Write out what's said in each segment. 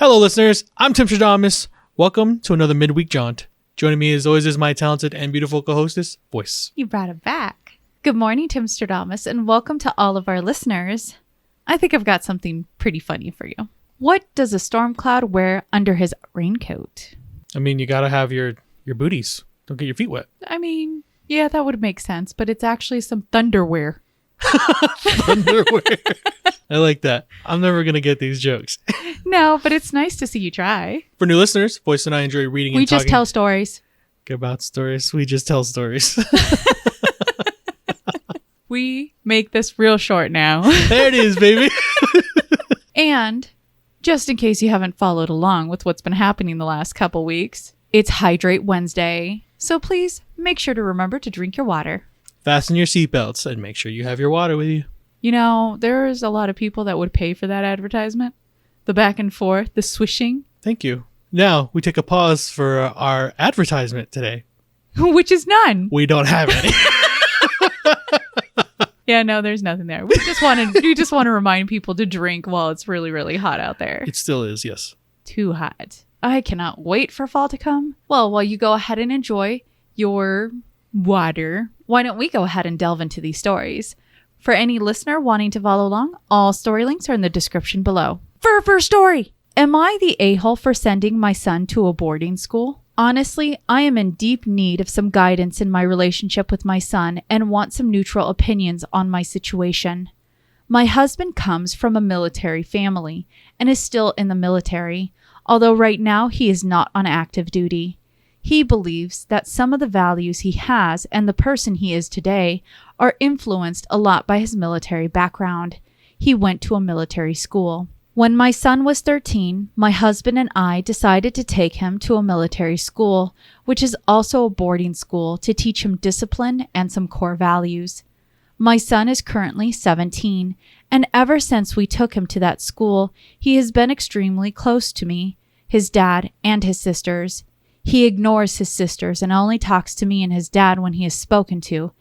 Hello, listeners. I'm Timstradamus. Welcome to another midweek jaunt. Joining me as always is my talented and beautiful co-hostess, Voyse. You brought it back. Good morning, Timstradamus, and welcome to all of our listeners. I think I've got something pretty funny for you. What does a storm cloud wear under his raincoat? I mean, you gotta have your booties. Don't get your feet wet. I mean, yeah, that would make sense, but it's actually some thunderwear. Thunderwear. I like that. I'm never gonna get these jokes. No, but it's nice to see you try. For new listeners, Voyse and I enjoy reading and We talking just tell stories. about stories. We just tell stories. We make this real short now. There it is, baby. And just in case you haven't followed along with what's been happening the last couple weeks, it's Hydrate Wednesday. So please make sure to remember to drink your water. Fasten your seatbelts and make sure you have your water with you. You know, there's a lot of people that would pay for that advertisement. The back and forth, the swishing. Thank you. Now, we take a pause for our advertisement today. Which is none. We don't have any. Yeah, no, there's nothing there. We just want to remind people to drink while it's really, really hot out there. It still is, yes. Too hot. I cannot wait for fall to come. Well, while you go ahead and enjoy your water, why don't we go ahead and delve into these stories? For any listener wanting to follow along, all story links are in the description below. For our first story, am I the a-hole for sending my son to a boarding school? Honestly, I am in deep need of some guidance in my relationship with my son and want some neutral opinions on my situation. My husband comes from a military family and is still in the military, although right now he is not on active duty. He believes that some of the values he has and the person he is today are influenced a lot by his military background. He went to a military school. When my son was 13, my husband and I decided to take him to a military school, which is also a boarding school, to teach him discipline and some core values. My son is currently 17, and ever since we took him to that school, he has been extremely close to me, his dad, and his sisters. He ignores his sisters and only talks to me and his dad when he is spoken to.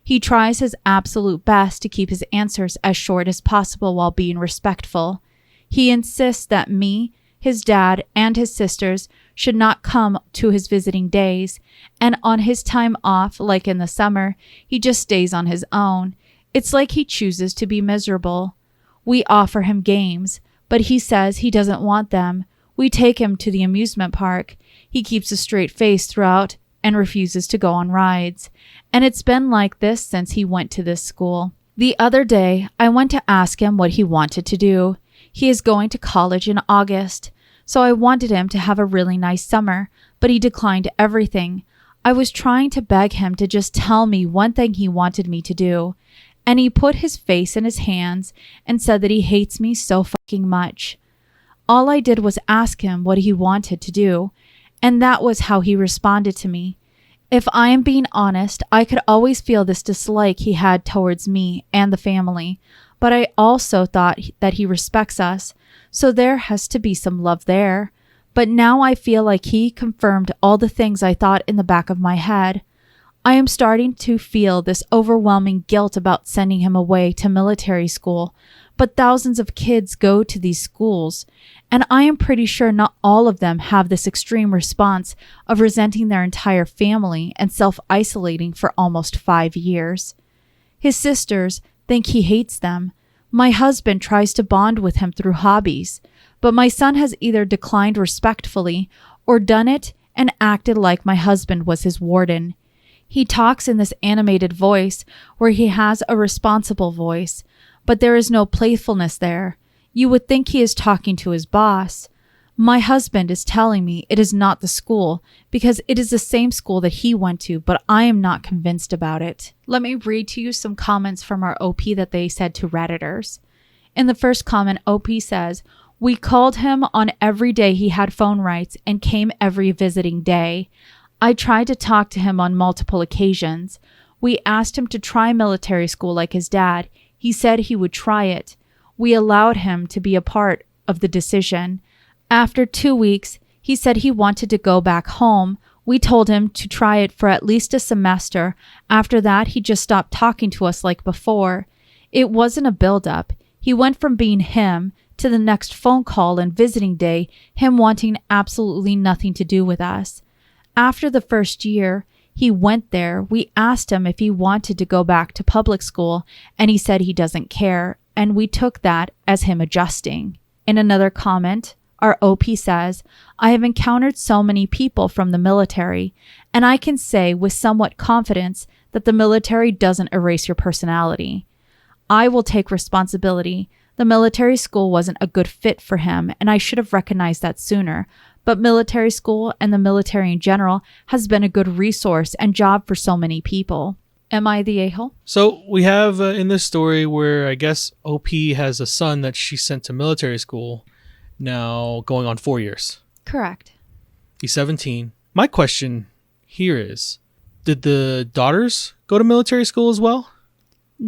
He tries his absolute best to keep his answers as short as possible while being respectful. He insists that me, his dad, and his sisters should not come to his visiting days, and on his time off, like in the summer, he just stays on his own. It's like he chooses to be miserable. We offer him games, but he says he doesn't want them. We take him to the amusement park. He keeps a straight face throughout and refuses to go on rides. And it's been like this since he went to this school. The other day, I went to ask him what he wanted to do. He is going to college in August, so I wanted him to have a really nice summer, but he declined everything. I was trying to beg him to just tell me one thing he wanted me to do, and he put his face in his hands and said that he hates me so fucking much. All I did was ask him what he wanted to do, and that was how he responded to me. If I am being honest, I could always feel this dislike he had towards me and the family, but I also thought that he respects us, so there has to be some love there. But now I feel like he confirmed all the things I thought in the back of my head. I am starting to feel this overwhelming guilt about sending him away to military school, but thousands of kids go to these schools, and I am pretty sure not all of them have this extreme response of resenting their entire family and self-isolating for almost 5 years. His sisters think he hates them. My husband tries to bond with him through hobbies, but my son has either declined respectfully or done it and acted like my husband was his warden. He talks in this animated voice where he has a responsible voice, but there is no playfulness there. You would think he is talking to his boss. My husband is telling me it is not the school because it is the same school that he went to, but I am not convinced about it. Let me read to you some comments from our OP that they said to Redditors. In the first comment, OP says, "We called him on every day he had phone rights and came every visiting day. I tried to talk to him on multiple occasions. We asked him to try military school like his dad. He said he would try it. We allowed him to be a part of the decision. After 2 weeks, he said he wanted to go back home. We told him to try it for at least a semester. After that, he just stopped talking to us like before. It wasn't a build-up. He went from being him to the next phone call and visiting day, him wanting absolutely nothing to do with us. After the first year, he went there. We asked him if he wanted to go back to public school, and he said he doesn't care, and we took that as him adjusting. In another comment, our OP says, I have encountered so many people from the military, and I can say with somewhat confidence that the military doesn't erase your personality. I will take responsibility. The military school wasn't a good fit for him, and I should have recognized that sooner. But military school and the military in general has been a good resource and job for so many people. Am I the a-hole? So we have in this story where I guess OP has a son that she sent to military school now going on 4 years. Correct. He's 17. My question here is, did the daughters go to military school as well?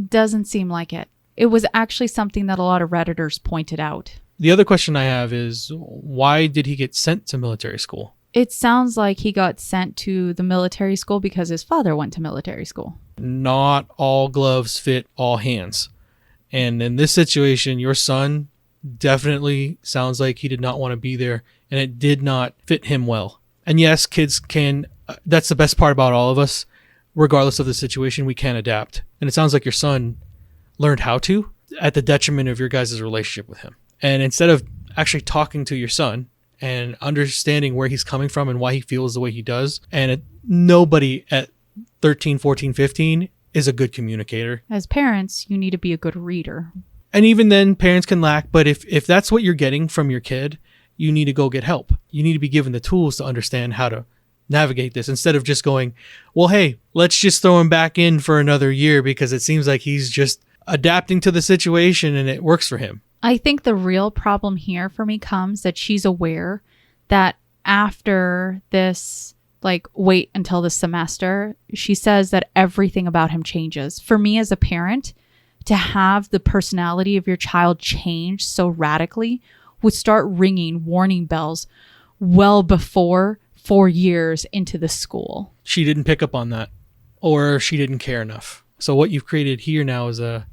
Doesn't seem like it. It was actually something that a lot of Redditors pointed out. The other question I have is, why did he get sent to military school? It sounds like he got sent to the military school because his father went to military school. Not all gloves fit all hands. And in this situation, your son definitely sounds like he did not want to be there, and it did not fit him well. And yes, kids can, that's the best part about all of us. Regardless of the situation, we can adapt. And it sounds like your son learned how to at the detriment of your guys' relationship with him. And instead of actually talking to your son and understanding where he's coming from and why he feels the way he does, and nobody at 13, 14, 15 is a good communicator. As parents, you need to be a good reader. And even then, parents can lack. But if that's what you're getting from your kid, you need to go get help. You need to be given the tools to understand how to navigate this instead of just going, well, hey, let's just throw him back in for another year because it seems like he's just adapting to the situation and it works for him. I think the real problem here for me comes that she's aware that after this, like, wait until the semester, she says that everything about him changes. For me as a parent, to have the personality of your child change so radically would start ringing warning bells well before 4 years into the school. She didn't pick up on that, or she didn't care enough. So what you've created here now is a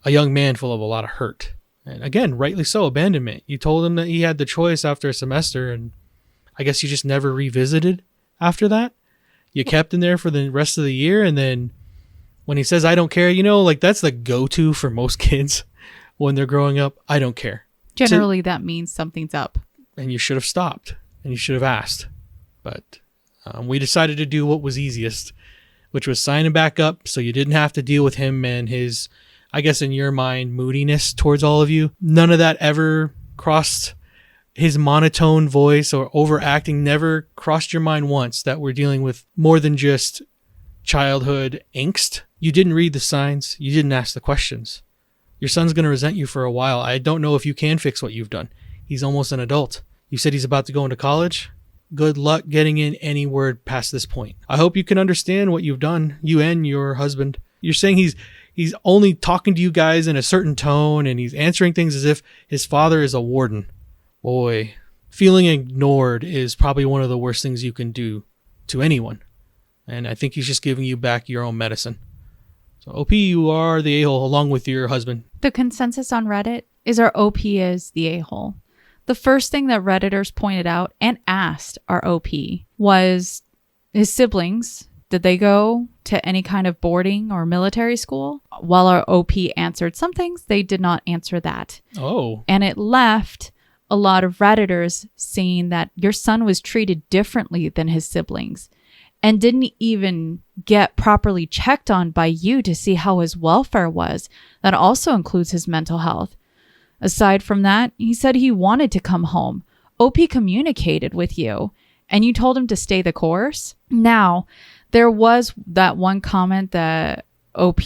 young man full of a lot of hurt. And again, rightly so, abandonment. You told him that he had the choice after a semester, and I guess you just never revisited after that. You kept him there for the rest of the year, and then when he says, I don't care, like that's the go-to for most kids when they're growing up. I don't care. Generally, that means something's up. And you should have stopped, and you should have asked. But we decided to do what was easiest, which was sign him back up so you didn't have to deal with him and his, I guess in your mind, moodiness towards all of you. None of that ever crossed his monotone voice, or overacting never crossed your mind once that we're dealing with more than just childhood angst. You didn't read the signs. You didn't ask the questions. Your son's going to resent you for a while. I don't know if you can fix what you've done. He's almost an adult. You said he's about to go into college. Good luck getting in any word past this point. I hope you can understand what you've done, you and your husband. You're saying he's only talking to you guys in a certain tone, and he's answering things as if his father is a warden. Boy, feeling ignored is probably one of the worst things you can do to anyone. And I think he's just giving you back your own medicine. So OP, you are the a-hole along with your husband. The consensus on Reddit is our OP is the a-hole. The first thing that Redditors pointed out and asked our OP was his siblings. Did they go to any kind of boarding or military school? While our OP answered some things, they did not answer that. Oh. And it left a lot of Redditors saying that your son was treated differently than his siblings and didn't even get properly checked on by you to see how his welfare was. That also includes his mental health. Aside from that, he said he wanted to come home. OP communicated with you, and you told him to stay the course. Now, there was that one comment that OP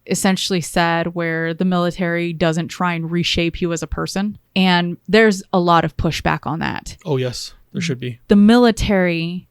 essentially said where the military doesn't try and reshape you as a person. And there's a lot of pushback on that. Oh, yes, there should be. The military,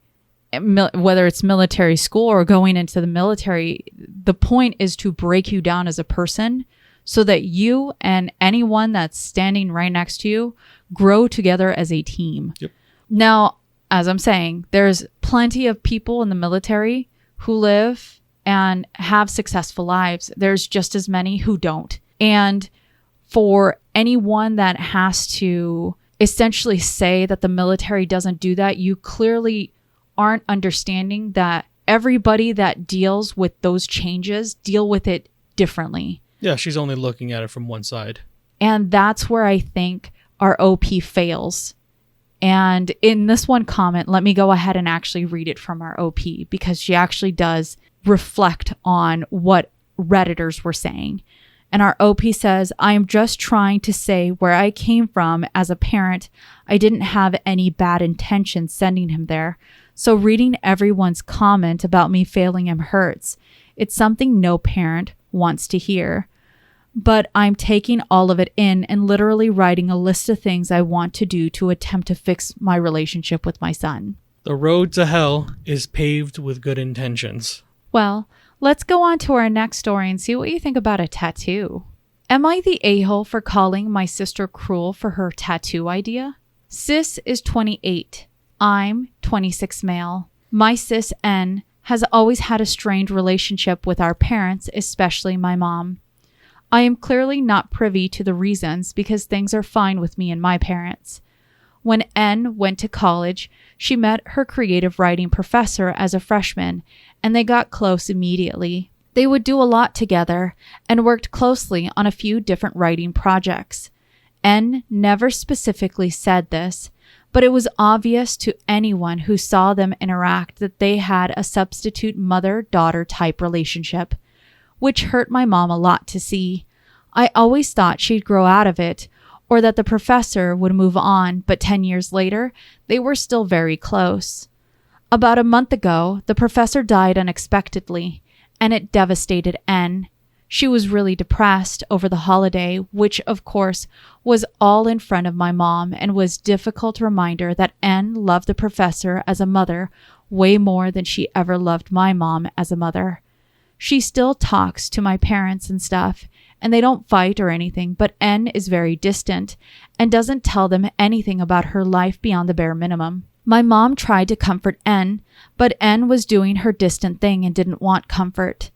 whether it's military school or going into the military, the point is to break you down as a person so that you and anyone that's standing right next to you grow together as a team. Yep. Now, as I'm saying, there's plenty of people in the military who live and have successful lives. There's just as many who don't. And for anyone that has to essentially say that the military doesn't do that, you clearly aren't understanding that everybody that deals with those changes deal with it differently. Yeah, she's only looking at it from one side. And that's where I think our OP fails. And in this one comment, let me go ahead and actually read it from our OP, because she actually does reflect on what Redditors were saying. And our OP says, I am just trying to say where I came from as a parent. I didn't have any bad intentions sending him there. So reading everyone's comment about me failing him hurts. It's something no parent wants to hear. But I'm taking all of it in and literally writing a list of things I want to do to attempt to fix my relationship with my son. The road to hell is paved with good intentions. Well, let's go on to our next story and see what you think about a tattoo. Am I the a-hole for calling my sister cruel for her tattoo idea? Sis is 28. I'm 26 male. My sis N has always had a strained relationship with our parents, especially my mom. I am clearly not privy to the reasons because things are fine with me and my parents. When N went to college, she met her creative writing professor as a freshman, and they got close immediately. They would do a lot together and worked closely on a few different writing projects. N never specifically said this, but it was obvious to anyone who saw them interact that they had a substitute mother-daughter type relationship, which hurt my mom a lot to see. I always thought she'd grow out of it, or that the professor would move on, but 10 years later, they were still very close. About a month ago, the professor died unexpectedly, and it devastated N. She was really depressed over the holiday, which of course was all in front of my mom and was a difficult reminder that N loved the professor as a mother way more than she ever loved my mom as a mother. She still talks to my parents and stuff, and they don't fight or anything, but N is very distant and doesn't tell them anything about her life beyond the bare minimum. My mom tried to comfort N, but N was doing her distant thing and didn't want comfort.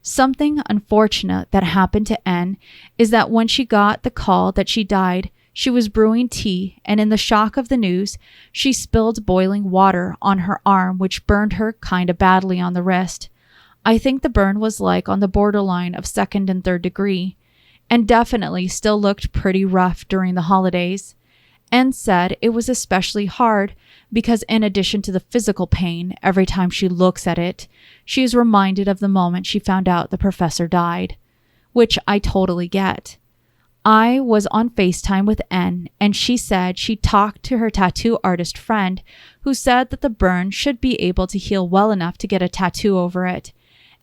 Something unfortunate that happened to N is that when she got the call that she died, she was brewing tea, and in the shock of the news, she spilled boiling water on her arm, which burned her kinda badly on the wrist. I think the burn was like on the borderline of 2nd and 3rd degree, and definitely still looked pretty rough during the holidays. N said it was especially hard because in addition to the physical pain, every time she looks at it, she is reminded of the moment she found out the professor died, which I totally get. I was on FaceTime with N, and she said she talked to her tattoo artist friend who said that the burn should be able to heal well enough to get a tattoo over it.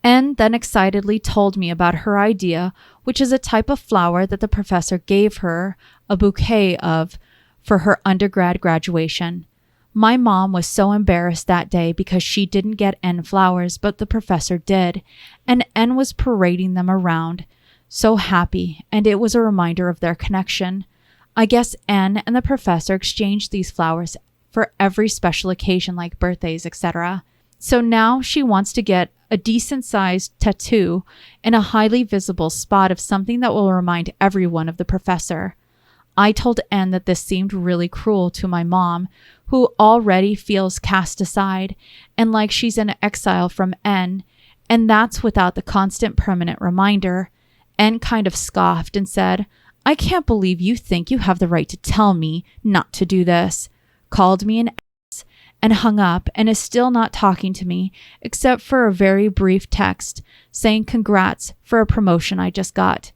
N then excitedly told me about her idea, which is a type of flower that the professor gave her a bouquet of for her undergrad graduation. My mom was so embarrassed that day because she didn't get N flowers, but the professor did, and N was parading them around, so happy, and it was a reminder of their connection. I guess N and the professor exchanged these flowers for every special occasion like birthdays, etc. So now she wants to get a decent-sized tattoo in a highly visible spot of something that will remind everyone of the professor. I told N that this seemed really cruel to my mom, who already feels cast aside and like she's in exile from N, and that's without the constant permanent reminder. N kind of scoffed and said, I can't believe you think you have the right to tell me not to do this, called me an ass, and hung up, and is still not talking to me except for a very brief text saying congrats for a promotion I just got.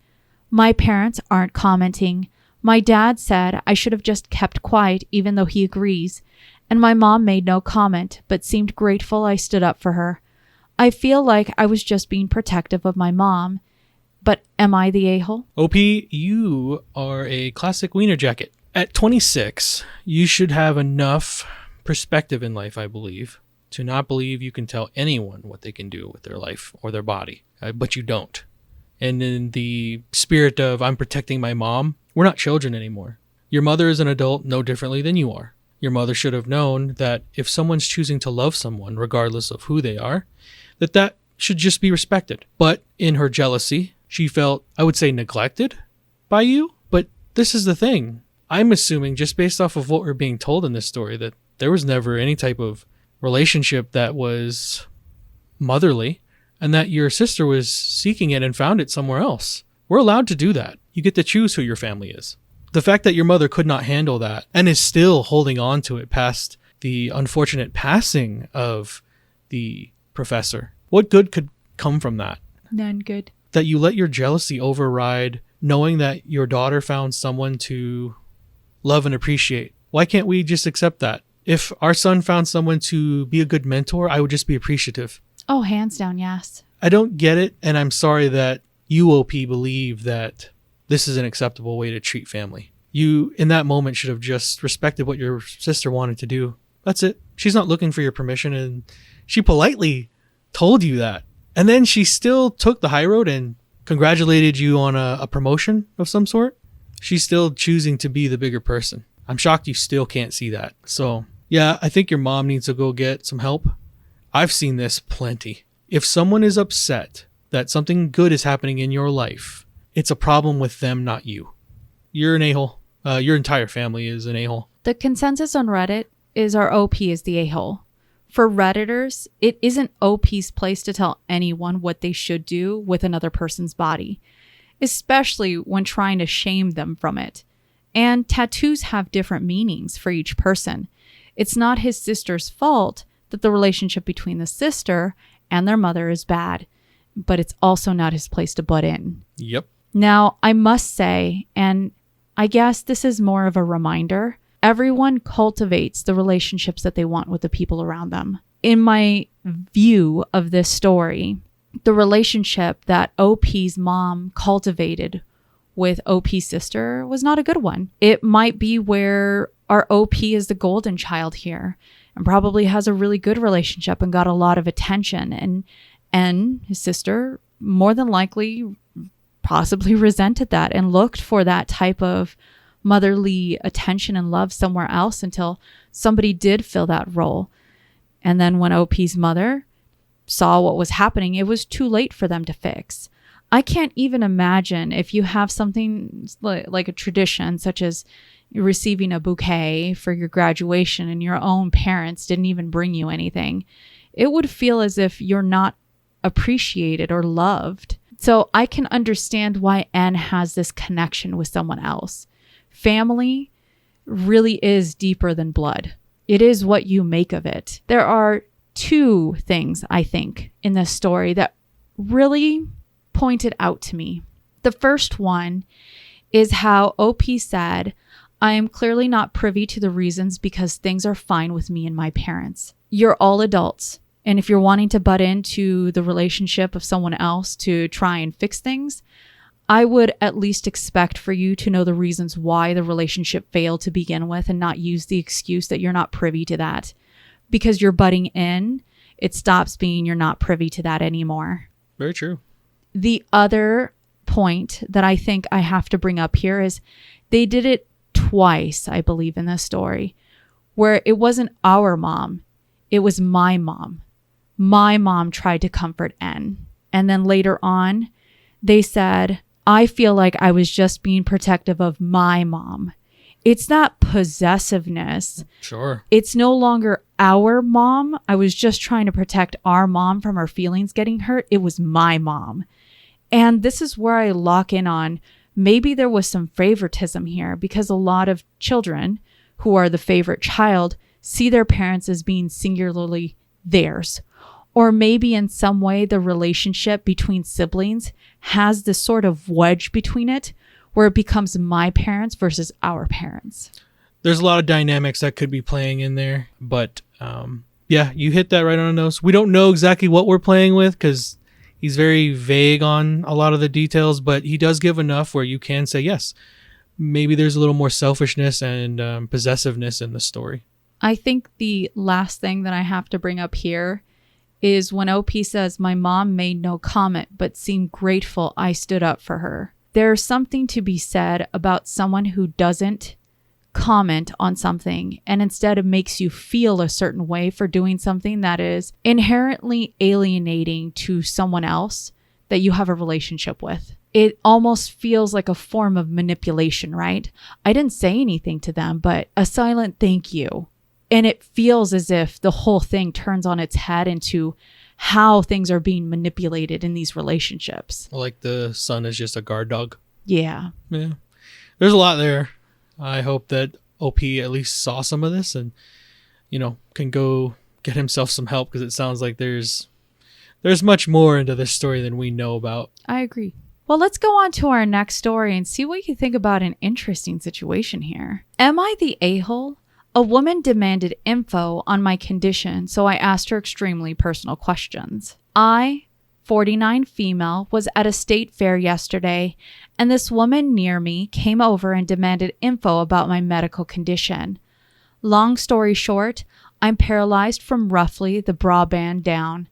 My parents aren't commenting. My dad said I should have just kept quiet even though he agrees, and my mom made no comment but seemed grateful I stood up for her. I feel like I was just being protective of my mom, but am I the a-hole? OP, you are a classic wiener jacket. At 26, you should have enough perspective in life, I believe, to not believe you can tell anyone what they can do with their life or their body, but you don't. And in the spirit of I'm protecting my mom, we're not children anymore. Your mother is an adult no differently than you are. Your mother should have known that if someone's choosing to love someone, regardless of who they are, that should just be respected. But in her jealousy, she felt, I would say, neglected by you, this is the thing. I'm assuming, just based off of what we're being told in this story, that there was never any type of relationship that was motherly, and that your sister was seeking it and found it somewhere else. We're allowed to do that. You get to choose who your family is. The fact that your mother could not handle that and is still holding on to it past the unfortunate passing of the professor. What good could come from that? None good. That you let your jealousy override knowing that your daughter found someone to love and appreciate. Why can't we just accept that? If our son found someone to be a good mentor, I would just be appreciative. Oh, hands down, yes. I don't get it, and I'm sorry that you, OP, believe that this is an acceptable way to treat family. You, in that moment, should have just respected what your sister wanted to do. That's it. She's not looking for your permission, and she politely told you that. And then she still took the high road and congratulated you on a promotion of some sort. She's still choosing to be the bigger person. I'm shocked you still can't see that. So, yeah, I think your mom needs to go get some help. I've seen this plenty. If someone is upset that something good is happening in your life, it's a problem with them, not you. You're an a-hole. Your entire family is an a-hole. The consensus on Reddit is our OP is the a-hole. For Redditors, it isn't OP's place to tell anyone what they should do with another person's body, especially when trying to shame them from it. And tattoos have different meanings for each person. It's not his sister's fault that the relationship between the sister and their mother is bad, but it's also not his place to butt in. Yep. Now, I must say, and I guess this is more of a reminder, everyone cultivates the relationships that they want with the people around them. In my view of this story, the relationship that OP's mom cultivated with OP's sister was not a good one. It might be where our OP is the golden child here and probably has a really good relationship and got a lot of attention. And his sister more than likely possibly resented that and looked for that type of motherly attention and love somewhere else until somebody did fill that role. And then when OP's mother saw what was happening, it was too late for them to fix. I can't even imagine if you have something like a tradition, such as receiving a bouquet for your graduation and your own parents didn't even bring you anything. It would feel as if you're not appreciated or loved. So I can understand why N has this connection with someone else. Family really is deeper than blood. It is what you make of it. There are two things, I think, in this story that really pointed out to me. The first one is how OP said, I am clearly not privy to the reasons because things are fine with me and my parents. You're all adults. And if you're wanting to butt into the relationship of someone else to try and fix things, I would at least expect for you to know the reasons why the relationship failed to begin with and not use the excuse that you're not privy to that. Because you're butting in, it stops being you're not privy to that anymore. Very true. The other point that I think I have to bring up here is they did it twice, I believe, in this story, where it wasn't our mom, it was my mom. My mom tried to comfort N. And then later on, they said, I feel like I was just being protective of my mom. It's not possessiveness. Sure. It's no longer our mom. I was just trying to protect our mom from her feelings getting hurt. It was my mom. And this is where I lock in on maybe there was some favoritism here because a lot of children who are the favorite child see their parents as being singularly theirs. Or maybe in some way the relationship between siblings has this sort of wedge between it where it becomes my parents versus our parents. There's a lot of dynamics that could be playing in there. But yeah, you hit that right on the nose. We don't know exactly what we're playing with because he's very vague on a lot of the details, but he does give enough where you can say, yes, maybe there's a little more selfishness and possessiveness in the story. I think the last thing that I have to bring up here is when OP says, my mom made no comment, but seemed grateful I stood up for her. There's something to be said about someone who doesn't comment on something and instead it makes you feel a certain way for doing something that is inherently alienating to someone else that you have a relationship with. it almost feels like a form of manipulation, right? I didn't say anything to them, but a silent thank you. And it feels as if the whole thing turns on its head into how things are being manipulated in these relationships. Like the son is just a guard dog. Yeah. Yeah. There's a lot there. I hope that OP at least saw some of this and, can go get himself some help, because it sounds like there's much more into this story than we know about. I agree. Well, let's go on to our next story and see what you think about an interesting situation here. Am I the a-hole? A woman demanded info on my condition, so I asked her extremely personal questions. I, 49 female, was at a state fair yesterday, and this woman near me came over and demanded info about my medical condition. Long story short, I'm paralyzed from roughly the bra band down.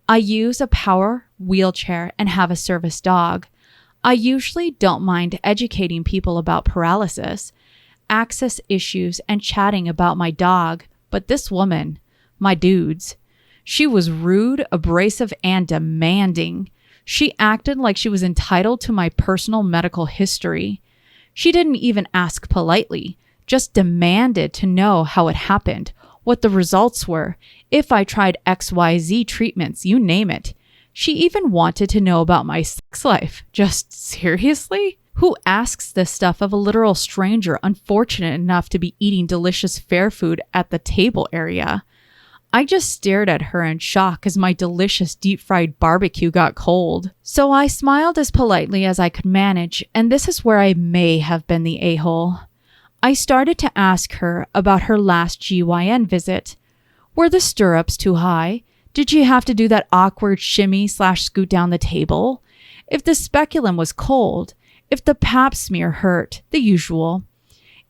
I use a power wheelchair and have a service dog. I usually don't mind educating people about paralysis, access issues, and chatting about my dog, but this woman, my dudes, she was rude, abrasive, and demanding. She acted like she was entitled to my personal medical history. She didn't even ask politely, just demanded to know how it happened, what the results were, if I tried XYZ treatments, you name it. She even wanted to know about my sex life. Just seriously? Who asks this stuff of a literal stranger unfortunate enough to be eating delicious fair food at the table area? I just stared at her in shock as my delicious deep-fried barbecue got cold. So I smiled as politely as I could manage, and this is where I may have been the a-hole. I started to ask her about her last GYN visit. Were the stirrups too high? Did she have to do that awkward shimmy/scoot down the table? If the speculum was cold? If the pap smear hurt? The usual.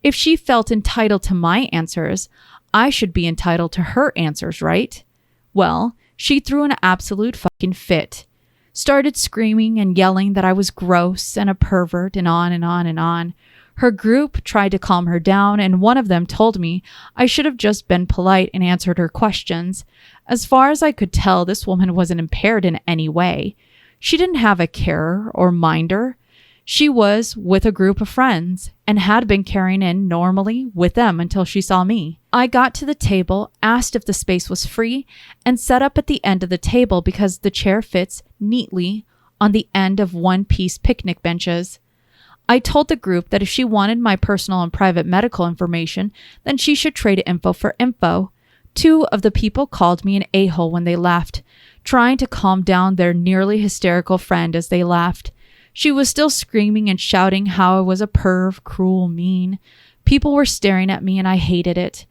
If she felt entitled to my answers, I should be entitled to her answers, right? Well, she threw an absolute fucking fit. Started screaming and yelling that I was gross and a pervert and on and on and on. Her group tried to calm her down, and one of them told me I should have just been polite and answered her questions. As far as I could tell, this woman wasn't impaired in any way. She didn't have a carer or minder. She was with a group of friends and had been carrying in normally with them until she saw me. I got to the table, asked if the space was free, and sat up at the end of the table because the chair fits neatly on the end of one-piece picnic benches. I told the group that if she wanted my personal and private medical information, then she should trade info for info. Two of the people called me an a-hole when they laughed, trying to calm down their nearly hysterical friend as they laughed. She was still screaming and shouting how I was a perv, cruel, mean. People were staring at me and I hated it.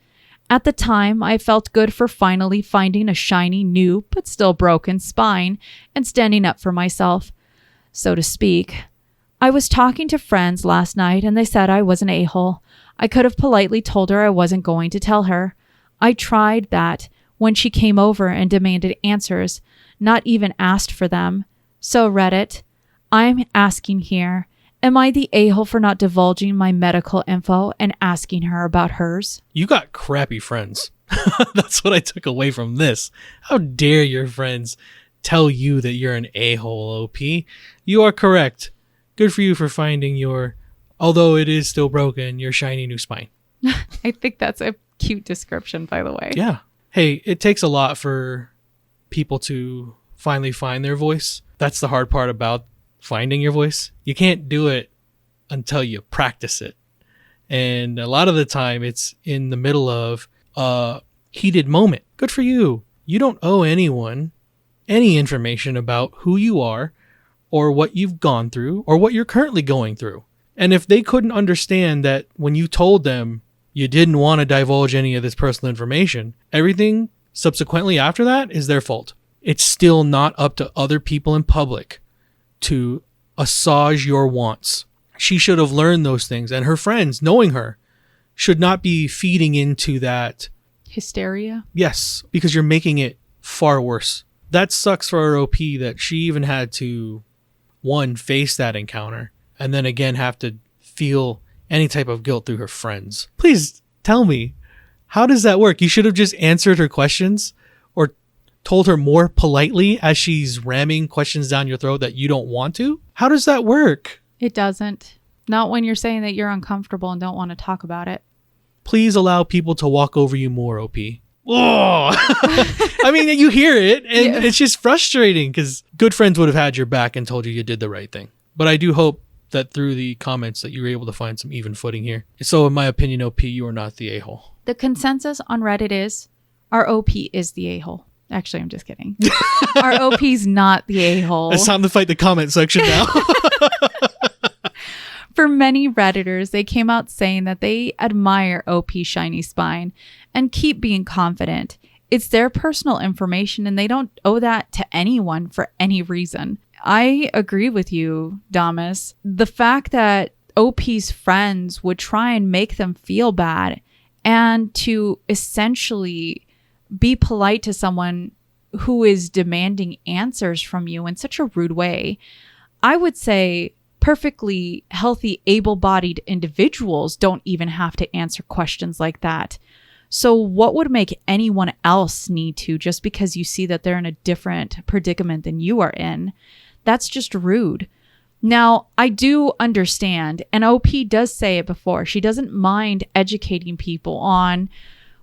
At the time, I felt good for finally finding a shiny, new, but still broken spine and standing up for myself, so to speak. I was talking to friends last night and they said I was an a-hole. I could have politely told her I wasn't going to tell her. I tried that when she came over and demanded answers, not even asked for them. So Reddit, I'm asking here, am I the a-hole for not divulging my medical info and asking her about hers? You got crappy friends. That's what I took away from this. How dare your friends tell you that you're an a-hole, OP? You are correct. Good for you for finding your, although it is still broken, your shiny new spine. I think that's a cute description, by the way. Yeah. Hey, it takes a lot for people to finally find their voice. That's the hard part about finding your voice. You can't do it until you practice it. And a lot of the time it's in the middle of a heated moment. Good for you. You don't owe anyone any information about who you are or what you've gone through or what you're currently going through. And if they couldn't understand that when you told them you didn't want to divulge any of this personal information, everything subsequently after that is their fault. It's still not up to other people in public to assuage your wants. She should have learned those things, and her friends, knowing her, should not be feeding into that hysteria. Yes, because you're making it far worse. That sucks for our OP that she even had to, one, face that encounter, and then again have to feel any type of guilt through her friends. Please tell me, how does that work? You should have just answered her questions or told her more politely as she's ramming questions down your throat that you don't want to? How does that work? It doesn't. Not when you're saying that you're uncomfortable and don't want to talk about it. Please allow people to walk over you more, OP. Oh, I mean, you hear it and it's just frustrating because good friends would have had your back and told you did the right thing. But I do hope that through the comments that you were able to find some even footing here. So in my opinion, OP, you are not the a-hole. The consensus on Reddit is our OP is the a-hole. Actually, I'm just kidding. Our OP's not the a-hole. It's time to fight the comment section now. For many Redditors, they came out saying that they admire OP's shiny spine and keep being confident. It's their personal information and they don't owe that to anyone for any reason. I agree with you, Damas. The fact that OP's friends would try and make them feel bad and to essentially be polite to someone who is demanding answers from you in such a rude way, I would say perfectly healthy, able-bodied individuals don't even have to answer questions like that. So what would make anyone else need to just because you see that they're in a different predicament than you are in? That's just rude. Now, I do understand, and OP does say it before, she doesn't mind educating people on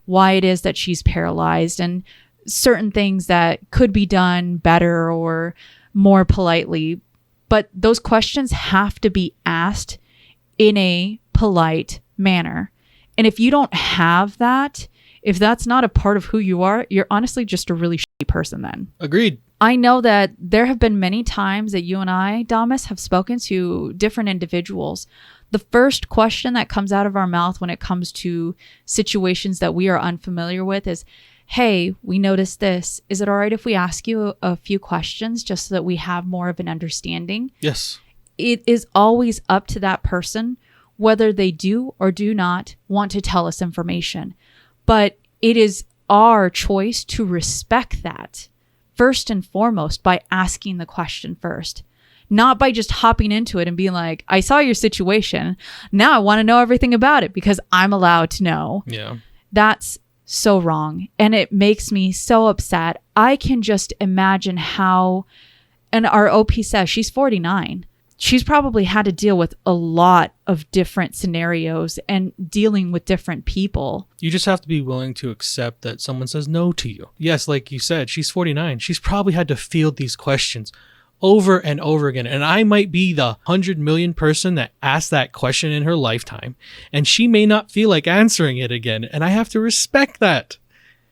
why it is that she's paralyzed and certain things that could be done better or more politely. But those questions have to be asked in a polite manner. And if you don't have that, if that's not a part of who you are, you're honestly just a really shitty person then. Agreed. I know that there have been many times that you and I, Damas, have spoken to different individuals. The first question that comes out of our mouth when it comes to situations that we are unfamiliar with is, hey, we noticed this. Is it all right if we ask you a few questions just so that we have more of an understanding? Yes. It is always up to that person whether they do or do not want to tell us information. But it is our choice to respect that first and foremost by asking the question first. Not by just hopping into it and being like, I saw your situation. Now I want to know everything about it because I'm allowed to know. Yeah. That's so wrong. And it makes me so upset. I can just imagine how, and our OP says she's 49. She's probably had to deal with a lot of different scenarios and dealing with different people. You just have to be willing to accept that someone says no to you. Yes, like you said, she's 49. She's probably had to field these questions over and over again. And I might be the 100 million person that asked that question in her lifetime. And she may not feel like answering it again. And I have to respect that.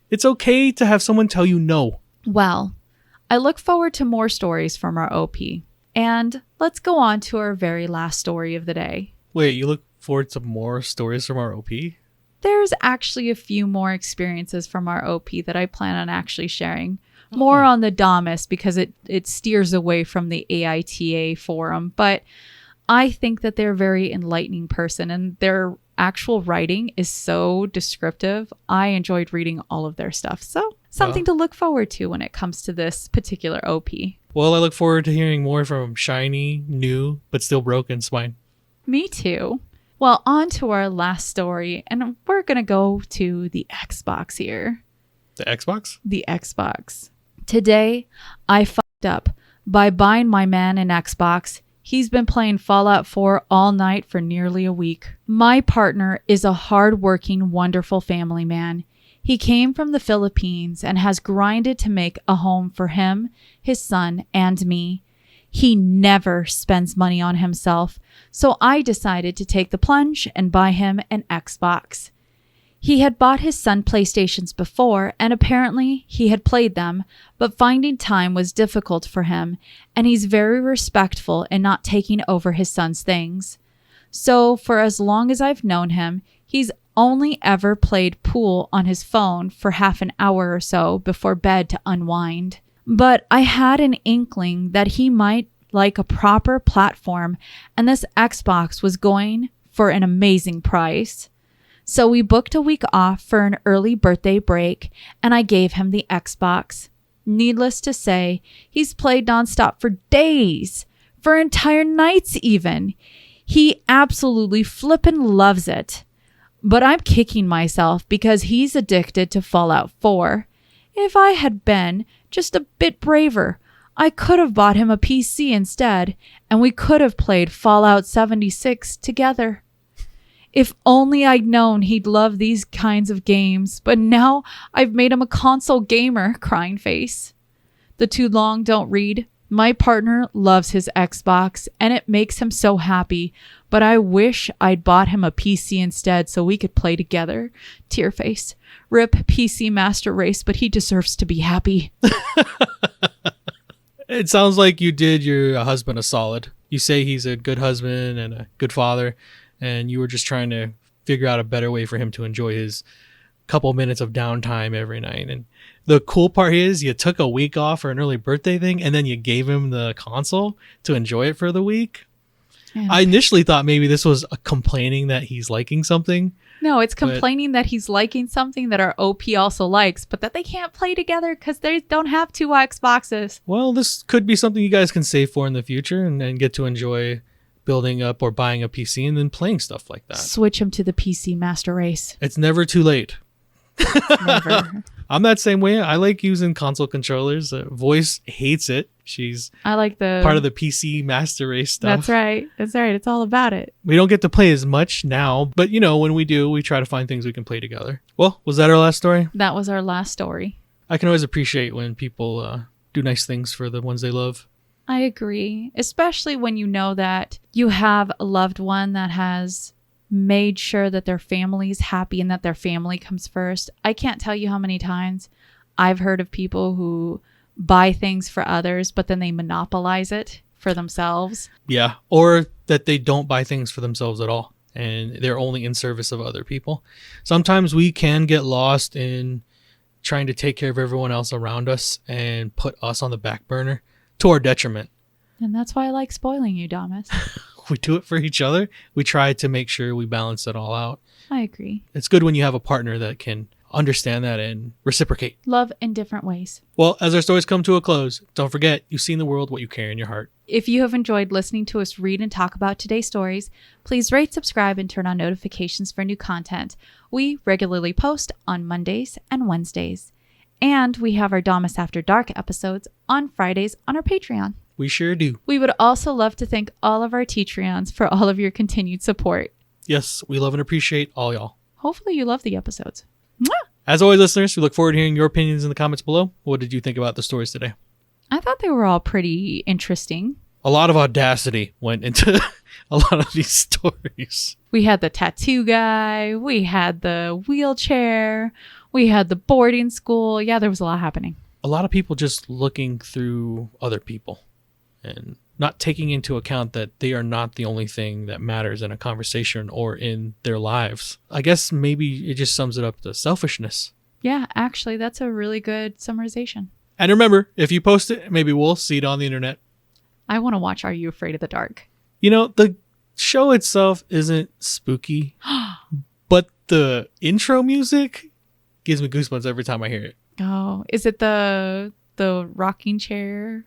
It's okay to have someone tell you no. Well, I look forward to more stories from our OP. And let's go on to our very last story of the day. Wait, you look forward to more stories from our OP? There's actually a few more experiences from our OP that I plan on actually sharing. More on the Damas because it steers away from the AITA forum. But I think that they're a very enlightening person and their actual writing is so descriptive. I enjoyed reading all of their stuff. So something to look forward to when it comes to this particular OP. Well, I look forward to hearing more from shiny, new, but still broken Spine. Me too. Well, on to our last story. And we're going to go to the Xbox here. The Xbox? The Xbox. Today, I fucked up by buying my man an Xbox. He's been playing Fallout 4 all night for nearly a week. My partner is a hard-working, wonderful family man. He came from the Philippines and has grinded to make a home for him, his son, and me. He never spends money on himself, so I decided to take the plunge and buy him an Xbox. He had bought his son PlayStations before, and apparently he had played them, but finding time was difficult for him, and he's very respectful in not taking over his son's things. So for as long as I've known him, he's only ever played pool on his phone for half an hour or so before bed to unwind. But I had an inkling that he might like a proper platform, and this Xbox was going for an amazing price. So we booked a week off for an early birthday break, and I gave him the Xbox. Needless to say, he's played nonstop for days, for entire nights even. He absolutely flippin' loves it. But I'm kicking myself because he's addicted to Fallout 4. If I had been just a bit braver, I could have bought him a PC instead, and we could have played Fallout 76 together. If only I'd known he'd love these kinds of games, but now I've made him a console gamer, crying face. The too long don't read. My partner loves his Xbox, and it makes him so happy, but I wish I'd bought him a PC instead so we could play together. Tear face. Rip PC Master Race, but he deserves to be happy. It sounds like you did your husband a solid. You say he's a good husband and a good father, and you were just trying to figure out a better way for him to enjoy his couple minutes of downtime every night. And the cool part is you took a week off for an early birthday thing, and then you gave him the console to enjoy it for the week. Yeah. I initially thought maybe this was complaining that he's liking something. No, it's complaining that he's liking something that our OP also likes, but that they can't play together because they don't have two Xboxes. Well, this could be something you guys can save for in the future and get to enjoy building up or buying a PC and then playing stuff like that. Switch him to the PC Master Race. It's never too late. Never. I'm that same way. I like using console controllers. Voyse hates it. I like the part of the PC Master Race stuff. That's right. It's all about it. We don't get to play as much now, but when we do, we try to find things we can play together. Well, was that our last story? That was our last story. I can always appreciate when people do nice things for the ones they love. I agree, especially when you know that you have a loved one that has made sure that their family is happy and that their family comes first. I can't tell you how many times I've heard of people who buy things for others, but then they monopolize it for themselves. Yeah, or that they don't buy things for themselves at all, and they're only in service of other people. Sometimes we can get lost in trying to take care of everyone else around us and put us on the back burner to our detriment. And that's why I like spoiling you, Damas. We do it for each other. We try to make sure we balance it all out. I agree. It's good when you have a partner that can understand that and reciprocate. Love in different ways. Well, as our stories come to a close, don't forget, you see in the world what you carry in your heart. If you have enjoyed listening to us read and talk about today's stories, please rate, subscribe, and turn on notifications for new content. We regularly post on Mondays and Wednesdays. And we have our Damas After Dark episodes on Fridays on our Patreon. We sure do. We would also love to thank all of our Patreons for all of your continued support. Yes, we love and appreciate all y'all. Hopefully you love the episodes. Mwah! As always, listeners, we look forward to hearing your opinions in the comments below. What did you think about the stories today? I thought they were all pretty interesting. A lot of audacity went into a lot of these stories. We had the tattoo guy. We had the wheelchair. We had the boarding school. Yeah, there was a lot happening. A lot of people just looking through other people and not taking into account that they are not the only thing that matters in a conversation or in their lives. I guess maybe it just sums it up to selfishness. Yeah, actually, that's a really good summarization. And remember, if you post it, maybe we'll see it on the internet. I want to watch Are You Afraid of the Dark? The show itself isn't spooky, but the intro music gives me goosebumps every time I hear it. Oh, is it the rocking chair?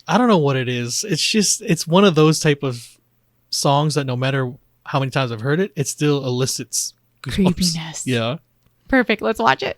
I don't know what it is. It's one of those type of songs that no matter how many times I've heard it, it still elicits goosebumps. Creepiness. Yeah. Perfect. Let's watch it.